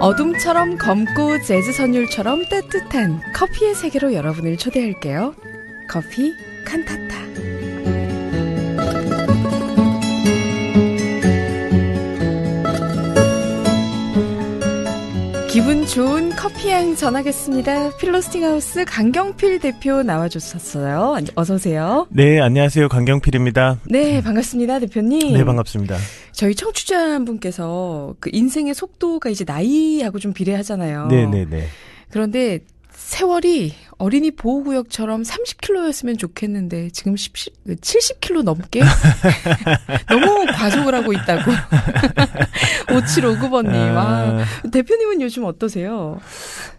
어둠처럼 검고 재즈 선율처럼 따뜻한 커피의 세계로 여러분을 초대할게요. 커피 칸타타. 기분 좋은 커피향 전하겠습니다. 필로스팅하우스 강경필 대표 나와주셨어요. 어서오세요. 네, 안녕하세요. 강경필입니다. 네, 반갑습니다. 대표님. 네, 반갑습니다. 저희 청취자분께서 그 인생의 속도가 이제 나이하고 좀 비례하잖아요. 네네네. 그런데 세월이 어린이 보호구역처럼 30km였으면 좋겠는데 지금 70km 넘게 너무 과속을 하고 있다고. 5759번님. 대표님은 요즘 어떠세요?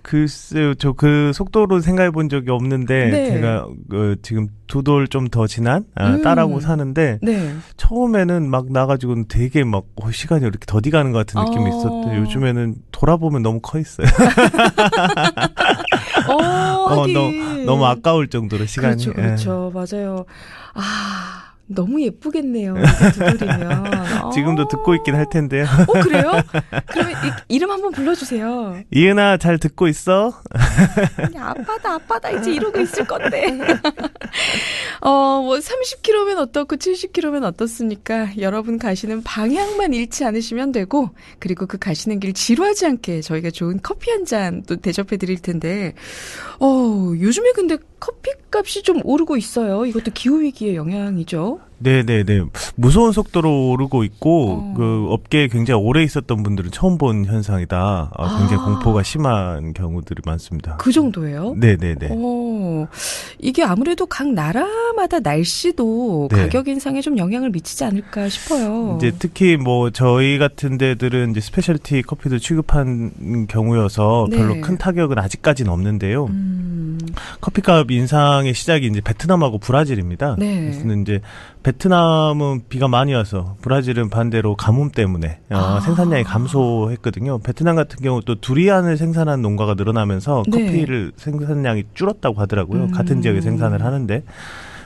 글쎄요, 저 그 속도로 생각해 본 적이 없는데 네. 제가 지금 두 돌 좀 더 지난 딸하고 사는데 네. 처음에는 막 나가지고는 되게 막 시간이 이렇게 더디 가는 것 같은 느낌이 있었는데 요즘에는 돌아보면 너무 커 있어요. 너무 아까울 정도로 시간이. 그렇죠, 그렇죠. 맞아요. 너무 예쁘겠네요. 두 돌이면. 지금도 듣고 있긴 할 텐데요. 그래요? 그러면 이름 한번 불러주세요. 이은아, 잘 듣고 있어? 아니, 아빠다 이제 이러고 있을 건데. 뭐 30km면 어떻고 70km면 어떻습니까? 여러분 가시는 방향만 잃지 않으시면 되고, 그리고 그 가시는 길 지루하지 않게 저희가 좋은 커피 한 잔 또 대접해 드릴 텐데, 요즘에 근데 커피 값이 좀 오르고 있어요. 이것도 기후위기의 영향이죠. 네네네. 무서운 속도로 오르고 있고, 그 업계에 굉장히 오래 있었던 분들은 처음 본 현상이다. 굉장히 공포가 심한 경우들이 많습니다. 그 정도예요? 네네네. 이게 아무래도 각 나라마다 날씨도 네. 가격 인상에 좀 영향을 미치지 않을까 싶어요. 이제 특히 뭐 저희 같은 데들은 이제 스페셜티 커피도 취급한 경우여서 네. 별로 큰 타격은 아직까지는 없는데요. 커피값 인상의 시작이 이제 베트남하고 브라질입니다. 네. 그래서 이제 베트남은 비가 많이 와서 브라질은 반대로 가뭄 때문에 생산량이 감소했거든요. 베트남 같은 경우 또 두리안을 생산하는 농가가 늘어나면서 네. 커피를 생산량이 줄었다고 하더라고요. 같은 지역에 생산을 하는데.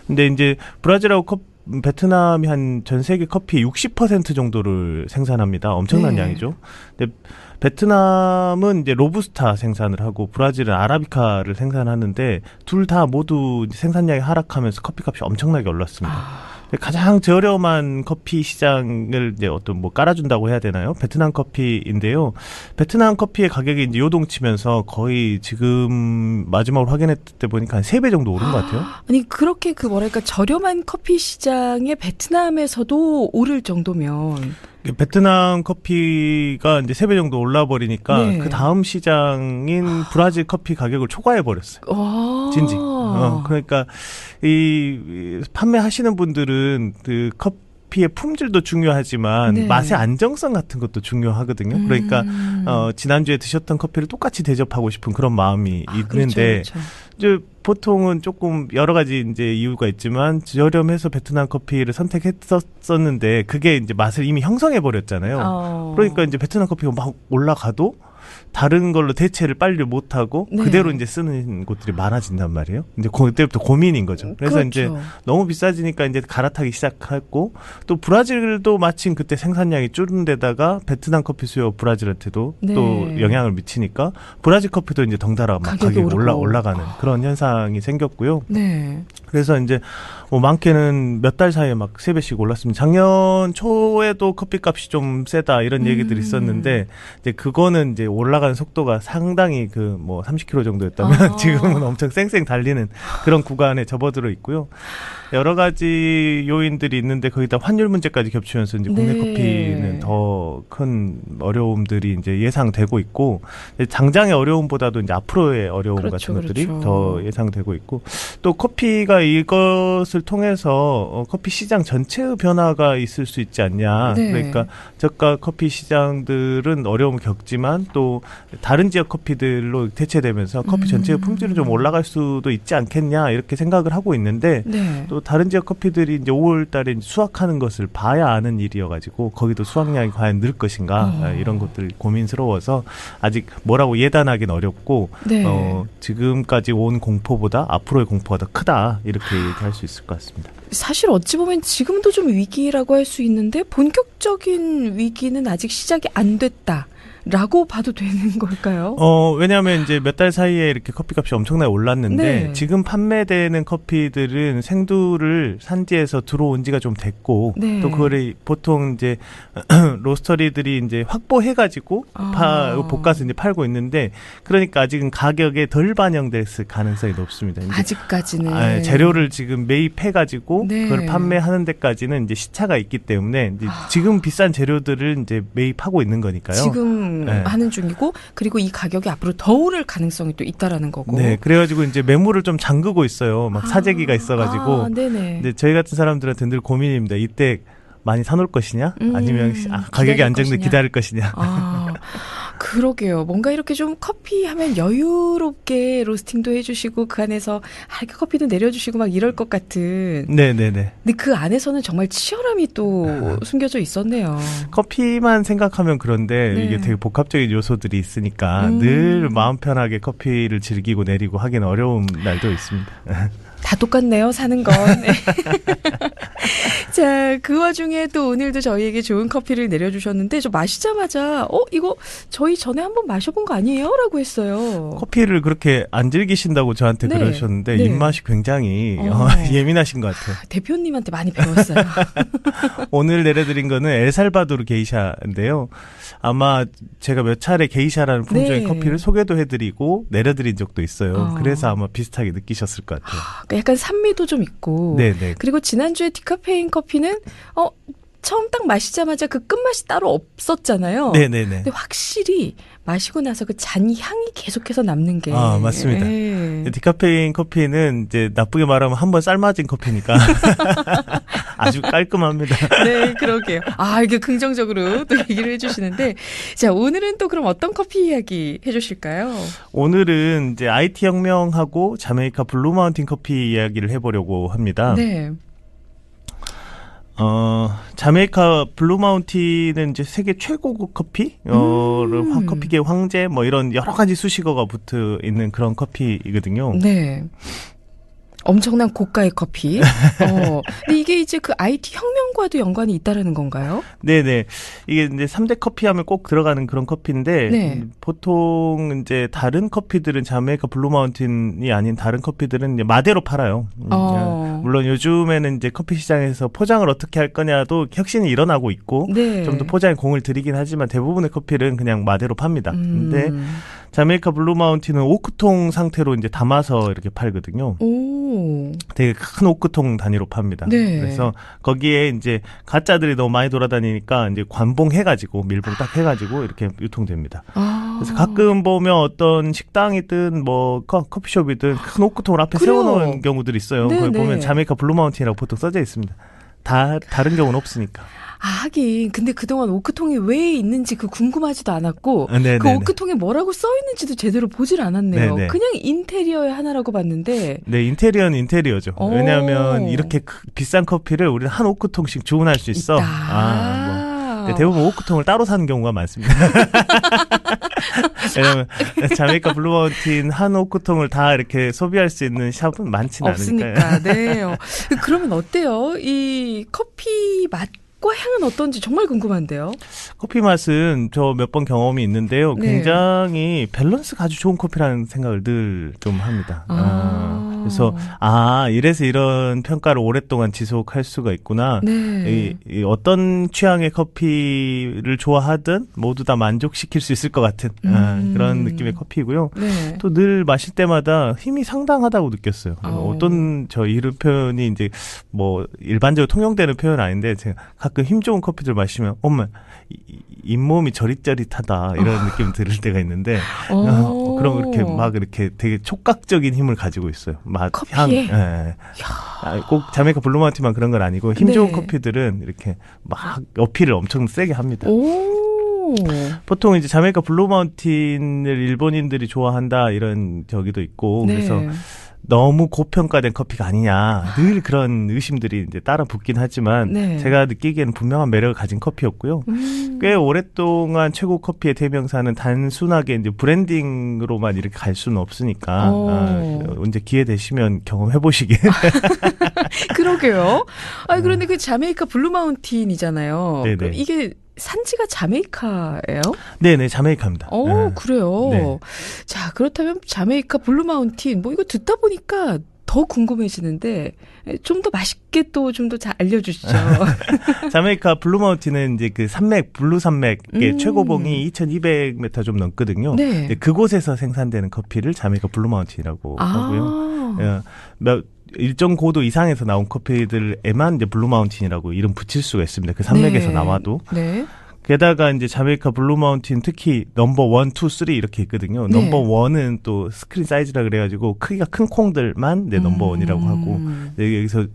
근데 이제 브라질하고 베트남이 한 전 세계 커피 60% 정도를 생산합니다. 엄청난 네. 양이죠. 근데 베트남은 이제 로부스타 생산을 하고 브라질은 아라비카를 생산하는데 둘 다 모두 생산량이 하락하면서 커피값이 엄청나게 올랐습니다. 가장 저렴한 커피 시장을 이제 어떤 뭐 깔아준다고 해야 되나요? 베트남 커피인데요. 베트남 커피의 가격이 이제 요동치면서 거의 지금 마지막으로 확인했을 때 보니까 한 3배 정도 오른 것 같아요. 아니 그렇게 저렴한 커피 시장에 베트남에서도 오를 정도면 베트남 커피가 이제 3배 정도 올라 버리니까 네. 그 다음 시장인 브라질 커피 가격을 초과해 버렸어요. 진지. 그러니까 이 판매하시는 분들은 그 커피의 품질도 중요하지만 네. 맛의 안정성 같은 것도 중요하거든요. 그러니까 지난주에 드셨던 커피를 똑같이 대접하고 싶은 그런 마음이 있는데 그렇죠. 이제 보통은 조금 여러 가지 이제 이유가 있지만 저렴해서 베트남 커피를 선택했었는데 그게 이제 맛을 이미 형성해 버렸잖아요. 그러니까 이제 베트남 커피가 막 올라가도 다른 걸로 대체를 빨리 못 하고 네. 그대로 이제 쓰는 곳들이 많아진단 말이에요. 이제 그때부터 고민인 거죠. 그래서 그렇죠. 이제 너무 비싸지니까 이제 갈아타기 시작했고 또 브라질도 마침 그때 생산량이 줄은 데다가 베트남 커피 수요 브라질한테도 네. 또 영향을 미치니까 브라질 커피도 이제 덩달아 막 가격이 올라가는 그런 현상이 생겼고요. 네. 그래서 이제 뭐 많게는 몇 달 사이에 막 3배씩 올랐습니다. 작년 초에도 커피값이 좀 세다 이런 얘기들이 있었는데 이제 그거는 이제 올라가는 속도가 상당히 그 뭐 30km 정도였다면 지금은 엄청 쌩쌩 달리는 그런 구간에 접어들어 있고요. 여러 가지 요인들이 있는데 거기다 환율 문제까지 겹치면서 이제 국내 네. 커피는 더 큰 어려움들이 이제 예상되고 있고 당장의 어려움보다도 이제 앞으로의 어려움 그렇죠, 같은 것들이 그렇죠. 더 예상되고 있고 또 커피가 이것을 통해서 커피 시장 전체의 변화가 있을 수 있지 않냐. 네. 그러니까 저가 커피 시장들은 어려움을 겪지만 또 다른 지역 커피들로 대체되면서 커피 전체의 품질은 좀 올라갈 수도 있지 않겠냐 이렇게 생각을 하고 있는데 네. 또 다른 지역 커피들이 이제 5월 달에 수확하는 것을 봐야 아는 일이어가지고 거기도 수확량이 과연 늘 것인가 이런 것들 고민스러워서 아직 뭐라고 예단하기는 어렵고 네. 지금까지 온 공포보다 앞으로의 공포가 더 크다 이렇게 얘기할 수 있을 것 같습니다. 사실 어찌 보면 지금도 좀 위기라고 할 수 있는데 본격적인 위기는 아직 시작이 안 됐다. 라고 봐도 되는 걸까요? 왜냐하면 이제 몇 달 사이에 이렇게 커피값이 엄청나게 올랐는데 네. 지금 판매되는 커피들은 생두를 산지에서 들어온 지가 좀 됐고 네. 또 그거를 보통 이제 로스터리들이 이제 확보해가지고 볶아서 이제 팔고 있는데 그러니까 아직은 가격에 덜 반영됐을 가능성이 높습니다. 이제 아직까지는 재료를 지금 매입해가지고 네. 그걸 판매하는 데까지는 이제 시차가 있기 때문에 이제 지금 비싼 재료들을 이제 매입하고 있는 거니까요. 지금 네. 하는 중이고 그리고 이 가격이 앞으로 더 오를 가능성이 또 있다라는 거고. 네, 그래가지고 이제 매물을 좀 잠그고 있어요. 막 사재기가 있어가지고. 네네. 근데 저희 같은 사람들한테 늘 고민입니다. 이때 많이 사놓을 것이냐? 아니면 가격이 안정돼 기다릴 것이냐? 그러게요. 뭔가 이렇게 좀 커피 하면 여유롭게 로스팅도 해주시고 그 안에서 이렇게 커피도 내려주시고 막 이럴 것 같은. 네네네. 근데 그 안에서는 정말 치열함이 또 숨겨져 있었네요. 커피만 생각하면 그런데 네. 이게 되게 복합적인 요소들이 있으니까 늘 마음 편하게 커피를 즐기고 내리고 하기는 어려운 날도 있습니다. 다 똑같네요, 사는 건. 자, 그 와중에 또 오늘도 저희에게 좋은 커피를 내려주셨는데, 저 마시자마자, 이거 저희 전에 한번 마셔본 거 아니에요? 라고 했어요. 커피를 그렇게 안 즐기신다고 저한테 네. 그러셨는데, 네. 입맛이 굉장히 예민하신 것 같아요. 대표님한테 많이 배웠어요. 오늘 내려드린 거는 엘살바도르 게이샤인데요. 아마 제가 몇 차례 게이샤라는 품종의 네. 커피를 소개도 해드리고 내려드린 적도 있어요. 그래서 아마 비슷하게 느끼셨을 것 같아요. 약간 산미도 좀 있고. 네네. 그리고 지난주에 디카페인 커피는 처음 딱 마시자마자 그 끝맛이 따로 없었잖아요. 네네네. 근데 확실히 마시고 나서 그 잔 향이 계속해서 남는 게. 맞습니다. 디카페인 커피는 이제 나쁘게 말하면 한번 삶아진 커피니까 아주 깔끔합니다. 네, 그러게요. 이게 긍정적으로 또 얘기를 해주시는데, 자, 오늘은 또 그럼 어떤 커피 이야기 해주실까요? 오늘은 이제 IT 혁명하고 자메이카 블루 마운틴 커피 이야기를 해보려고 합니다. 네. 자메이카 블루 마운틴은 이제 세계 최고급 커피, 커피계 황제, 뭐 이런 여러 가지 수식어가 붙어 있는 그런 커피이거든요. 네. 엄청난 고가의 커피. 근데 이게 이제 그 IT 혁명과도 연관이 있다라는 건가요? 네네. 이게 이제 3대 커피 하면 꼭 들어가는 그런 커피인데, 네. 보통 이제 다른 커피들은 자메이카 블루 마운틴이 아닌 다른 커피들은 이제 마대로 팔아요. 물론 요즘에는 이제 커피 시장에서 포장을 어떻게 할 거냐도 혁신이 일어나고 있고, 네. 좀 더 포장에 공을 들이긴 하지만 대부분의 커피는 그냥 마대로 팝니다. 근데 자메이카 블루 마운틴은 오크통 상태로 이제 담아서 이렇게 팔거든요. 되게 큰 오크통 단위로 팝니다. 네. 그래서 거기에 이제 가짜들이 너무 많이 돌아다니니까 이제 관봉해가지고 밀봉 딱 해가지고 이렇게 유통됩니다. 그래서 가끔 보면 어떤 식당이든 뭐 커피숍이든 큰 오크통을 앞에 그래요. 세워놓은 경우들이 있어요. 네, 거기 네. 보면 자메이카 블루 마운틴이라고 보통 써져 있습니다. 다른 경우는 없으니까. 하긴. 근데 그동안 오크통이 왜 있는지 그 궁금하지도 않았고, 네네네. 그 오크통에 뭐라고 써 있는지도 제대로 보질 않았네요. 네네. 그냥 인테리어의 하나라고 봤는데. 네, 인테리어는 인테리어죠. 왜냐하면 이렇게 비싼 커피를 우리는 한 오크통씩 주문할 수 있어. 있다. 대부분 오크통을 따로 사는 경우가 많습니다. 왜냐면 자메이카 블루 마운틴 한 오크통을 다 이렇게 소비할 수 있는 샵은 많지는 없으니까. 않으니까요. 네. 그러면 어때요? 이 커피 맛과 향은 어떤지 정말 궁금한데요. 커피 맛은 저 몇 번 경험이 있는데요. 네. 굉장히 밸런스가 아주 좋은 커피라는 생각을 늘 좀 합니다. 그래서 이래서 이런 평가를 오랫동안 지속할 수가 있구나. 네. 이 어떤 취향의 커피를 좋아하든 모두 다 만족시킬 수 있을 것 같은 그런 느낌의 커피고요. 네. 또 늘 마실 때마다 힘이 상당하다고 느꼈어요. 어떤 이런 표현이 이제 뭐 일반적으로 통용되는 표현은 아닌데 제가 가끔 힘 좋은 커피들 마시면 엄마 잇몸이 저릿저릿하다 이런 느낌 들을 때가 있는데 그럼 이렇게 막 이렇게 되게 촉각적인 힘을 가지고 있어요. 맛, 커피에? 향. 예. 꼭 자메이카 블루 마운틴만 그런 건 아니고 힘 좋은 네. 커피들은 이렇게 막 어필을 엄청 세게 합니다. 오. 보통 이제 자메이카 블루 마운틴을 일본인들이 좋아한다 이런 저기도 있고 네. 그래서 너무 고평가된 커피가 아니냐 늘 그런 의심들이 이제 따라 붙긴 하지만 네. 제가 느끼기에는 분명한 매력을 가진 커피였고요. 꽤 오랫동안 최고 커피의 대명사는 단순하게 이제 브랜딩으로만 이렇게 갈 수는 없으니까 언제 기회 되시면 경험해 보시길. 그러게요. 그런데 그 자메이카 블루 마운틴이잖아요. 네네. 이게 산지가 자메이카예요? 네네, 자메이카입니다. 그래요. 네. 자, 그렇다면 자메이카 블루 마운틴, 뭐 이거 듣다 보니까 더 궁금해지는데 좀 더 맛있게 또 좀 더 잘 알려주시죠. 자메이카 블루 마운틴은 이제 그 산맥, 블루 산맥의 최고봉이 2,200m 좀 넘거든요. 네. 그곳에서 생산되는 커피를 자메이카 블루 마운틴이라고 하고요. 일정 고도 이상에서 나온 커피들에만 이제 블루 마운틴이라고 이름 붙일 수가 있습니다. 그 산맥에서 네. 나와도. 네. 게다가 이제 자메이카 블루 마운틴 특히 넘버 1, 2, 3 이렇게 있거든요. 네. 넘버 1은 또 스크린 사이즈라 그래가지고 크기가 큰 콩들만 넘버 1이라고 하고 여기서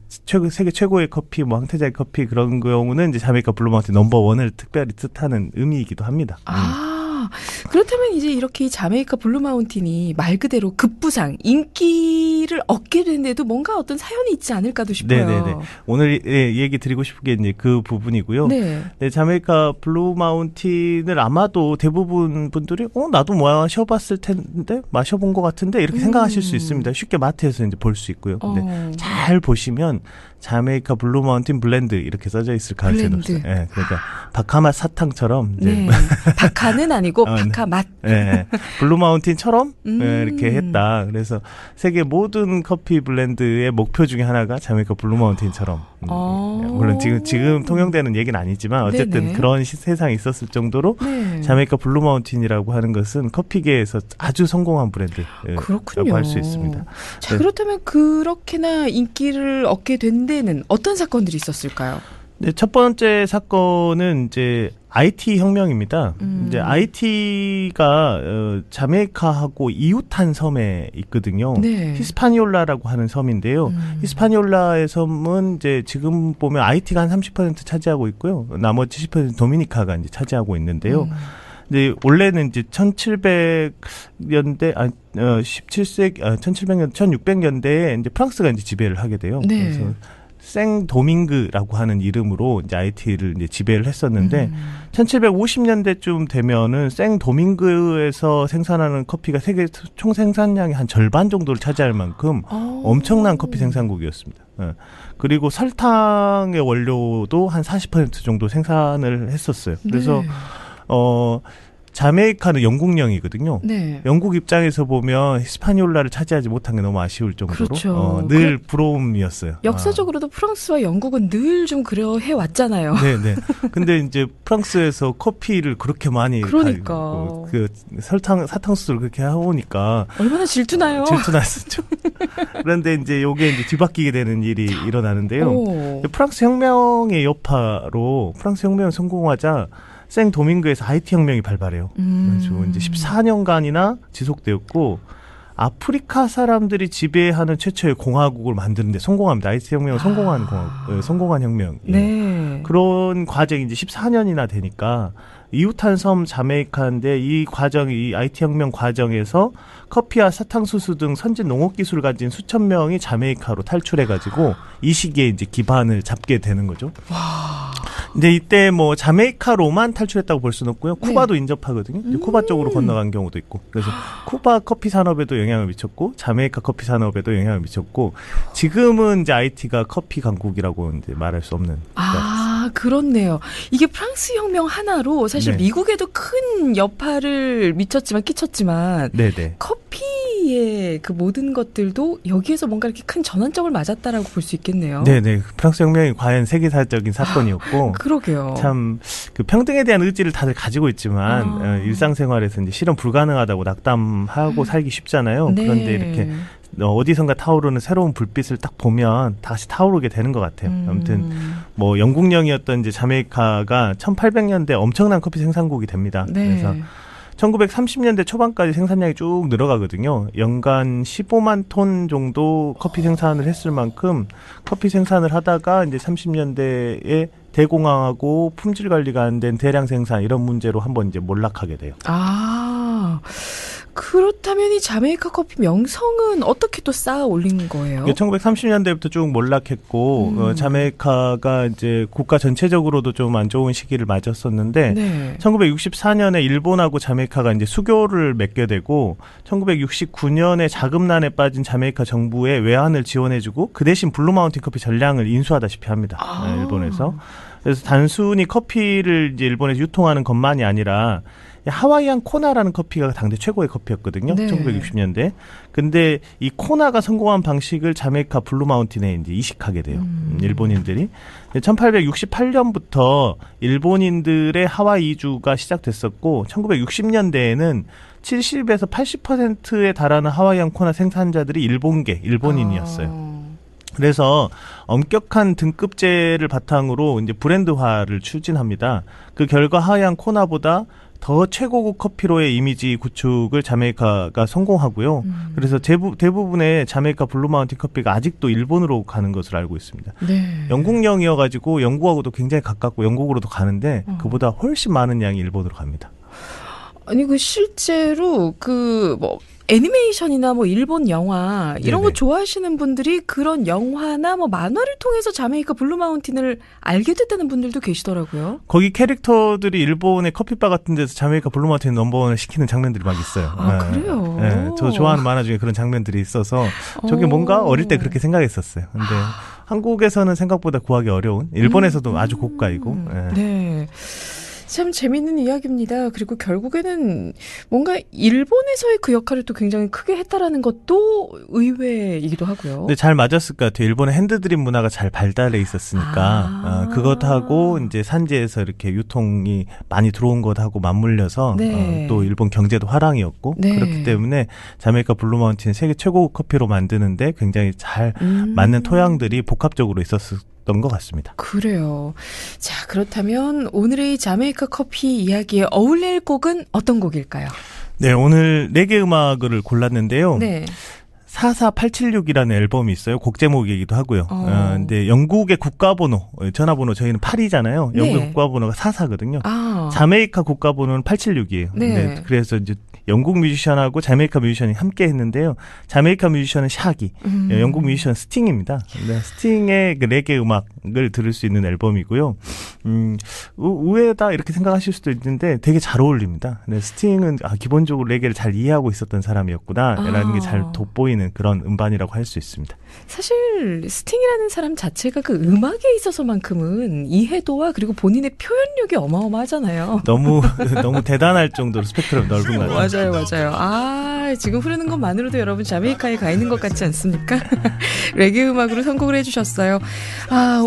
세계 최고의 커피, 뭐 황태자의 커피 그런 경우는 이제 자메이카 블루 마운틴 넘버 1을 특별히 뜻하는 의미이기도 합니다. 그렇다면 이제 이렇게 자메이카 블루 마운틴이 말 그대로 급부상, 인기를 얻게 된 데도 뭔가 어떤 사연이 있지 않을까도 싶어요. 네네네. 오늘 얘기 드리고 싶은 게 이제 그 부분이고요. 네. 네, 자메이카 블루 마운틴을 아마도 대부분 분들이 나도 마셔봤을 텐데 마셔본 것 같은데 이렇게 생각하실 수 있습니다. 쉽게 마트에서 이제 볼 수 있고요. 근데 잘 보시면 자메이카 블루 마운틴 블렌드 이렇게 써져 있을 가능성이 높습니다. 네, 그러니까 바카맛 사탕처럼 이제 네. 바카는 아니고 바카 맛. 네, 블루 마운틴처럼 이렇게 했다. 그래서 세계 모든 커피 블렌드의 목표 중에 하나가 자메이카 블루 마운틴처럼. 물론 지금 통용되는 얘기는 아니지만 어쨌든 네네. 그런 세상이 있었을 정도로 네. 자메이카 블루 마운틴이라고 하는 것은 커피계에서 아주 성공한 브랜드라고 할 수 있습니다. 자, 네. 그렇다면 그렇게나 인기를 얻게 된 데는 어떤 사건들이 있었을까요? 네, 첫 번째 사건은 이제 IT 혁명입니다. 이제 IT가 자메이카하고 이웃한 섬에 있거든요. 네. 히스파니올라라고 하는 섬인데요. 히스파니올라의 섬은 이제 지금 보면 IT가 한 30% 차지하고 있고요. 나머지 10% 도미니카가 이제 차지하고 있는데요. 근데 원래는 이제 1700년대 17세기 1700년 1600년대에 이제 프랑스가 이제 지배를 하게 돼요. 네. 그래서 생 도밍그라고 하는 이름으로 이제 IT를 이제 지배를 했었는데 1750년대쯤 되면은 생 도밍그에서 생산하는 커피가 세계 총 생산량의 한 절반 정도를 차지할 만큼 엄청난 커피 생산국이었습니다. 그리고 설탕의 원료도 한 40% 정도 생산을 했었어요. 그래서 네. 자메이카는 영국령이거든요. 네. 영국 입장에서 보면 히스파니올라를 차지하지 못한 게 너무 아쉬울 정도로 그렇죠. 늘 부러움이었어요. 역사적으로도 프랑스와 영국은 늘 좀 그래 해왔잖아요. 네네. 근데 이제 프랑스에서 커피를 그렇게 많이 그러니까. 그 사탕수수를 그렇게 해오니까 얼마나 질투나요? 질투났었죠. 그런데 이제 요게 이제 뒤바뀌게 되는 일이 일어나는데요. 오. 프랑스 혁명의 여파로 프랑스 혁명이 성공하자 생 도밍그에서 IT 혁명이 발발해요. 그래서 이제 14년간이나 지속되었고 아프리카 사람들이 지배하는 최초의 공화국을 만드는데 성공합니다. IT 혁명은 성공한 공화국, 성공한 혁명. 네. 그런 과정이 이제 14년이나 되니까 이웃한 섬 자메이카인데 이 과정이 이 IT 혁명 과정에서 커피와 사탕수수 등 선진 농업 기술을 가진 수천 명이 자메이카로 탈출해가지고 이 시기에 이제 기반을 잡게 되는 거죠. 근데 이때 뭐 자메이카로만 탈출했다고 볼 수는 없고요. 쿠바도 인접하거든요. 이제 쿠바 쪽으로 건너간 경우도 있고. 그래서 쿠바 커피 산업에도 영향을 미쳤고 자메이카 커피 산업에도 영향을 미쳤고 지금은 이제 IT가 커피 강국이라고 이제 말할 수 없는. 그렇네요. 이게 프랑스 혁명 하나로 사실 네. 미국에도 큰 여파를 끼쳤지만 네네. 커피의 그 모든 것들도 여기에서 뭔가 이렇게 큰 전환점을 맞았다라고 볼 수 있겠네요. 네네. 프랑스 혁명이 과연 세계사적인 사건이었고. 그러게요. 참 그 평등에 대한 의지를 다들 가지고 있지만 일상생활에서 이제 실현 불가능하다고 낙담하고 살기 쉽잖아요. 네. 그런데 이렇게 어디선가 타오르는 새로운 불빛을 딱 보면 다시 타오르게 되는 것 같아요. 아무튼 뭐 영국령이었던 이제 자메이카가 1800년대 엄청난 커피 생산국이 됩니다. 네. 그래서 1930년대 초반까지 생산량이 쭉 늘어가거든요. 연간 15만 톤 정도 커피 생산을 했을 만큼 커피 생산을 하다가 이제 30년대에 대공황하고 품질 관리가 안 된 대량 생산 이런 문제로 한번 이제 몰락하게 돼요. 그렇다면 이 자메이카 커피 명성은 어떻게 또 쌓아 올린 거예요? 1930년대부터 쭉 몰락했고 자메이카가 이제 국가 전체적으로도 좀 안 좋은 시기를 맞았었는데 네. 1964년에 일본하고 자메이카가 이제 수교를 맺게 되고 1969년에 자금난에 빠진 자메이카 정부에 외환을 지원해주고 그 대신 블루 마운틴 커피 전량을 인수하다시피 합니다. 일본에서. 그래서 단순히 커피를 이제 일본에서 유통하는 것만이 아니라 하와이안 코나라는 커피가 당대 최고의 커피였거든요. 네. 1960년대. 근데 이 코나가 성공한 방식을 자메이카 블루마운틴에 이제 이식하게 돼요. 일본인들이. 1868년부터 일본인들의 하와이 이주가 시작됐었고 1960년대에는 70에서 80%에 달하는 하와이안 코나 생산자들이 일본인이었어요. 그래서 엄격한 등급제를 바탕으로 이제 브랜드화를 추진합니다. 그 결과 하와이안 코나보다 더 최고급 커피로의 이미지 구축을 자메이카가 성공하고요. 그래서 대부분의 자메이카 블루마운틴 커피가 아직도 일본으로 가는 것으로 알고 있습니다. 네. 영국령이어가지고 영국하고도 굉장히 가깝고 영국으로도 가는데 그보다 훨씬 많은 양이 일본으로 갑니다. 아니 실제로 애니메이션이나 일본 영화 이런 거 좋아하시는 분들이 그런 영화나 만화를 통해서 자메이카 블루마운틴을 알게 됐다는 분들도 계시더라고요. 거기 캐릭터들이 일본의 커피바 같은 데서 자메이카 블루마운틴 넘버원을 시키는 장면들이 막 있어요. 아, 그래요? 네, 저 좋아하는 만화 중에 그런 장면들이 있어서 저게 뭔가 어릴 때 그렇게 생각했었어요. 근데 한국에서는 생각보다 구하기 어려운, 일본에서도 아주 고가이고. 네. 참 재미있는 이야기입니다. 그리고 결국에는 뭔가 일본에서의 그 역할을 또 굉장히 크게 했다라는 것도 의외이기도 하고요. 근데 잘 맞았을 것 같아요. 일본의 핸드드립 문화가 잘 발달해 있었으니까 그것하고 이제 산지에서 이렇게 유통이 많이 들어온 것하고 맞물려서 네. 또 일본 경제도 화랑이었고 네. 그렇기 때문에 자메이카 블루마운틴 세계 최고급 커피로 만드는데 굉장히 잘 맞는 토양들이 복합적으로 있었을 것 같습니다. 그래요. 자, 그렇다면 오늘의 자메이카 커피 이야기에 어울릴 곡은 어떤 곡일까요? 네, 오늘 4개 음악을 골랐는데요. 네. 44876이라는 앨범이 있어요. 곡 제목이기도 하고요. 근데 영국의 국가번호, 전화번호 저희는 8이잖아요. 영국의 네. 국가번호가 44거든요. 아. 자메이카 국가번호는 876이에요. 네. 그래서 이제 영국 뮤지션하고 자메이카 뮤지션이 함께 했는데요. 자메이카 뮤지션은 샤기, 영국 뮤지션은 스팅입니다. 네, 스팅의 그 레게 음악을 들을 수 있는 앨범이고요. 의외다 이렇게 생각하실 수도 있는데 되게 잘 어울립니다. 네, 스팅은 기본적으로 레게를 잘 이해하고 있었던 사람이었구나라는 게 잘 돋보이는 그런 음반이라고 할 수 있습니다. 사실 스팅이라는 사람 자체가 그 음악에 있어서만큼은 이해도와 그리고 본인의 표현력이 어마어마하잖아요. 너무 대단할 정도로 스펙트럼 넓은 것 같아요. 맞아요. 지금 흐르는 것만으로도 여러분 자메이카에 가 있는 것 같지 않습니까? 레게 음악으로 선곡을 해주셨어요.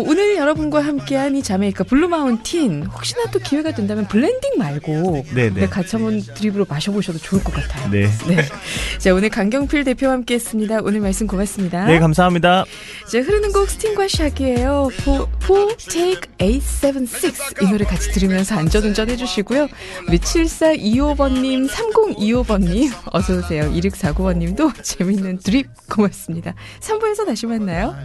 오늘 여러분과 함께한 이 자메이카 블루마운틴 혹시나 또 기회가 된다면 블렌딩 말고 같이 한번 드립으로 마셔보셔도 좋을 것 같아요. 네. 자, 오늘 강경필 대표와 함께했습니다. 오늘 말씀 고맙습니다. 네, 감사합니다. 자, 흐르는 곡 스팅과 샥이에요. Who Take 876 이 노래 같이 들으면서 안전운전 해주시고요. 우리 7425번님 3025번님 어서오세요. 2649번님도 재밌는 드립 고맙습니다. 3부에서 다시 만나요.